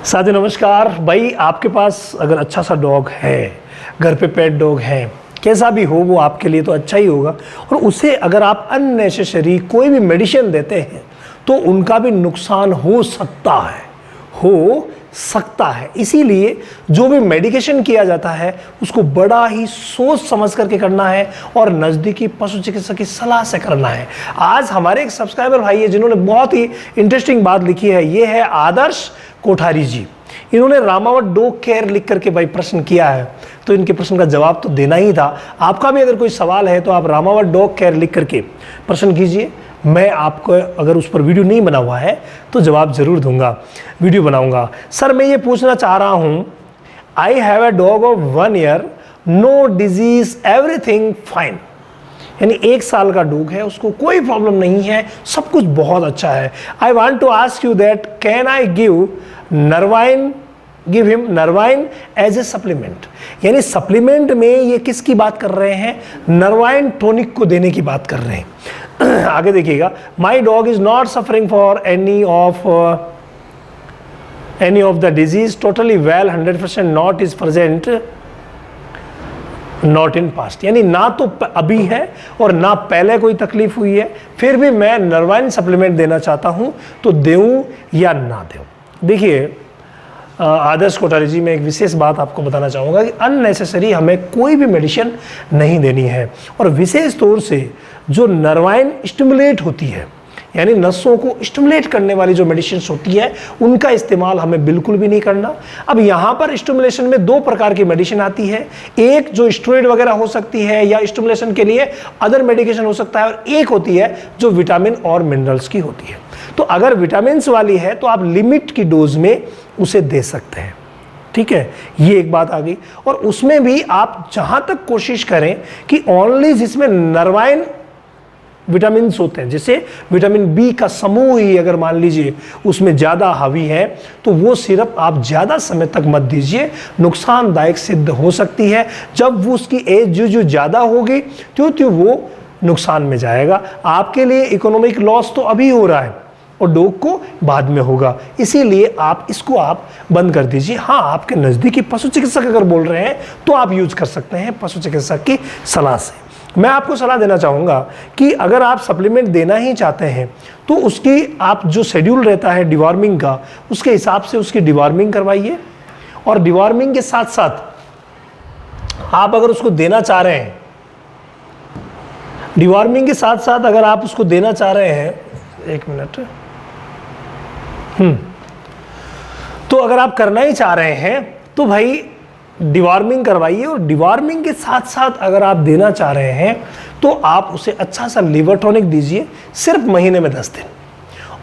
साथियों नमस्कार। भाई आपके पास अगर अच्छा सा डॉग है, घर पे पेट डॉग है, कैसा भी हो वो आपके लिए तो अच्छा ही होगा। और उसे अगर आप अननेसेसरी कोई भी मेडिसिन देते हैं तो उनका भी नुकसान हो सकता है। इसीलिए जो भी मेडिकेशन किया जाता है उसको बड़ा ही सोच समझ करके करना है और नज़दीकी पशु चिकित्सक की सलाह से करना है। आज हमारे एक सब्सक्राइबर भाई है जिन्होंने बहुत ही इंटरेस्टिंग बात लिखी है। ये है आदर्श कोठारी जी। इन्होंने रामावत डॉग केयर लिख करके भाई प्रश्न किया है, तो इनके प्रश्न का जवाब तो देना ही था। आपका भी अगर कोई सवाल है तो आप रामावत डॉग केयर लिख करके प्रश्न कीजिए। मैं आपको अगर उस पर वीडियो नहीं बना हुआ है तो जवाब जरूर दूंगा, वीडियो बनाऊंगा। सर मैं ये पूछना चाह रहा हूँ, I have a dog of 1 year, no disease, everything fine. यानी 1 साल का डॉग है, उसको कोई प्रॉब्लम नहीं है, सब कुछ बहुत अच्छा है। I want to ask you that can I give him nervine as a supplement. यानी सप्लीमेंट में ये किसकी बात कर रहे हैं? नरवाइन टॉनिक को देने की बात कर रहे हैं। आगे देखिएगा, my dog is not suffering for any of the disease, totally well, 100% not is present, not in past. यानी ना तो अभी है और ना पहले कोई तकलीफ हुई है, फिर भी मैं नरवाइन सप्लीमेंट देना चाहता हूं, तो दूं या ना दूं। देखिए आदर्श कोठारी जी, मैं एक विशेष बात आपको बताना चाहूँगा कि अननेसेसरी हमें कोई भी मेडिसिन नहीं देनी है। और विशेष तौर से जो नरवाइन स्टिमुलेट होती है, यानी नसों को स्टिमुलेट करने वाली जो मेडिसिन होती है, उनका इस्तेमाल हमें बिल्कुल भी नहीं करना। अब यहाँ पर स्टिमुलेशन में 2 प्रकार की मेडिसिन आती है। एक जो स्टेरॉइड वगैरह हो सकती है या स्टिमुलेशन के लिए अदर मेडिकेशन हो सकता है, और एक होती है जो विटामिन और मिनरल्स की होती है। तो अगर विटामिन्स वाली है तो आप लिमिट की डोज में उसे दे सकते हैं, ठीक है, ये एक बात आ गई। और उसमें भी आप जहां तक कोशिश करें कि ओनली जिसमें नरवाइन विटामिन होते हैं, जैसे विटामिन बी का समूह ही अगर मान लीजिए उसमें ज़्यादा हावी है, तो वो सिर्फ आप ज़्यादा समय तक मत दीजिए, नुकसानदायक सिद्ध हो सकती है। जब वो उसकी एज जो ज़्यादा होगी त्यों वो नुकसान में जाएगा। आपके लिए इकोनॉमिक लॉस तो अभी हो रहा है और डॉग को बाद में होगा, इसीलिए इसको आप बंद कर दीजिए। हाँ, आपके नज़दीकी पशु चिकित्सक अगर बोल रहे हैं तो आप यूज कर सकते हैं पशु चिकित्सक की सलाह से। मैं आपको सलाह देना चाहूँगा कि अगर आप सप्लीमेंट देना ही चाहते हैं तो उसकी आप जो शेड्यूल रहता है डिवॉर्मिंग का, उसके हिसाब से उसकी डिवॉर्मिंग करवाइए। और डिवॉर्मिंग के साथ साथ आप अगर उसको देना चाह रहे हैं, डिवॉर्मिंग के साथ साथ अगर आप उसको देना चाह रहे हैं, 1 मिनट, तो अगर आप करना ही चाह रहे हैं तो भाई डिवॉर्मिंग करवाइए। और डिवॉर्मिंग के साथ साथ अगर आप देना चाह रहे हैं तो आप उसे अच्छा सा लिवर टॉनिक दीजिए, सिर्फ महीने में 10 दिन,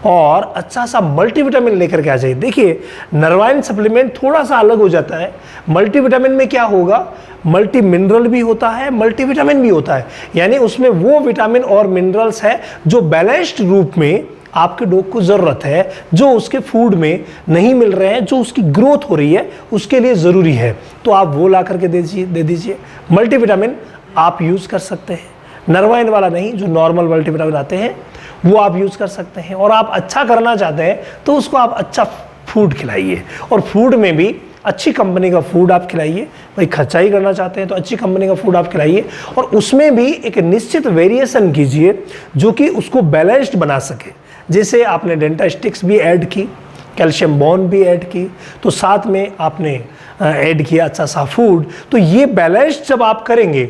और अच्छा सा मल्टीविटामिन लेकर के आ जाइए। देखिए नरवाइन सप्लीमेंट थोड़ा सा अलग हो जाता है। मल्टीविटामिन में क्या होगा, मल्टी मिनरल भी होता है, मल्टीविटामिन भी होता है। यानी उसमें वो विटामिन और मिनरल्स है जो बैलेंस्ड रूप में आपके डॉग को ज़रूरत है, जो उसके फूड में नहीं मिल रहे हैं, जो उसकी ग्रोथ हो रही है उसके लिए ज़रूरी है, तो आप वो ला करके दे दीजिए। मल्टीविटामिन आप यूज़ कर सकते हैं, नरवाइन वाला नहीं, जो नॉर्मल मल्टीविटामिन आते हैं वो आप यूज़ कर सकते हैं। और आप अच्छा करना चाहते हैं तो उसको आप अच्छा फूड खिलाइए, और फूड में भी अच्छी कंपनी का फूड आप खिलाइए। भाई खर्चा ही करना चाहते हैं तो अच्छी कंपनी का फूड आप खिलाइए, और उसमें भी एक निश्चित वेरिएशन कीजिए जो कि उसको बैलेंस्ड बना सके। जैसे आपने डेंटास्टिक्स भी ऐड की, कैल्शियम बॉन भी ऐड की, तो साथ में आपने ऐड किया अच्छा सा फूड, तो ये बैलेंस्ड जब आप करेंगे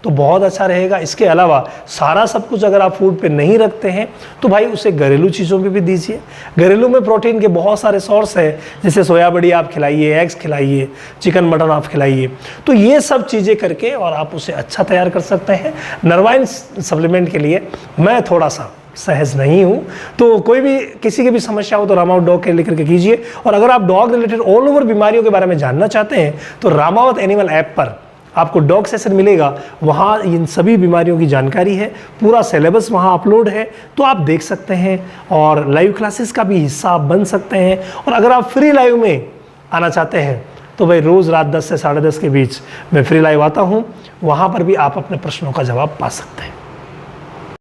तो बहुत अच्छा रहेगा। इसके अलावा सारा सब कुछ अगर आप फूड पे नहीं रखते हैं तो भाई उसे घरेलू चीज़ों पे भी दीजिए। घरेलू में प्रोटीन के बहुत सारे सोर्स है, जैसे सोया बड़ी आप खिलाइए, एग्स खिलाइए, चिकन मटन आप खिलाइए, तो ये सब चीज़ें करके और आप उसे अच्छा तैयार कर सकते हैं। नरवाइन सप्लीमेंट के लिए मैं थोड़ा सा सहज नहीं हूँ, तो कोई भी किसी की भी समस्या हो तो रामावत डॉग केयर लेकर के कीजिए। और अगर आप डॉग रिलेटेड ऑल ओवर बीमारियों के बारे में जानना चाहते हैं तो रामावत एनिमल ऐप पर आपको डॉग सेशन मिलेगा, वहाँ इन सभी बीमारियों की जानकारी है, पूरा सिलेबस वहाँ अपलोड है, तो आप देख सकते हैं और लाइव क्लासेस का भी हिस्सा आप बन सकते हैं। और अगर आप फ्री लाइव में आना चाहते हैं तो भाई रोज़ रात 10 से 10:30 के बीच मैं फ्री लाइव आता हूँ, वहाँ पर भी आप अपने प्रश्नों का जवाब पा सकते हैं।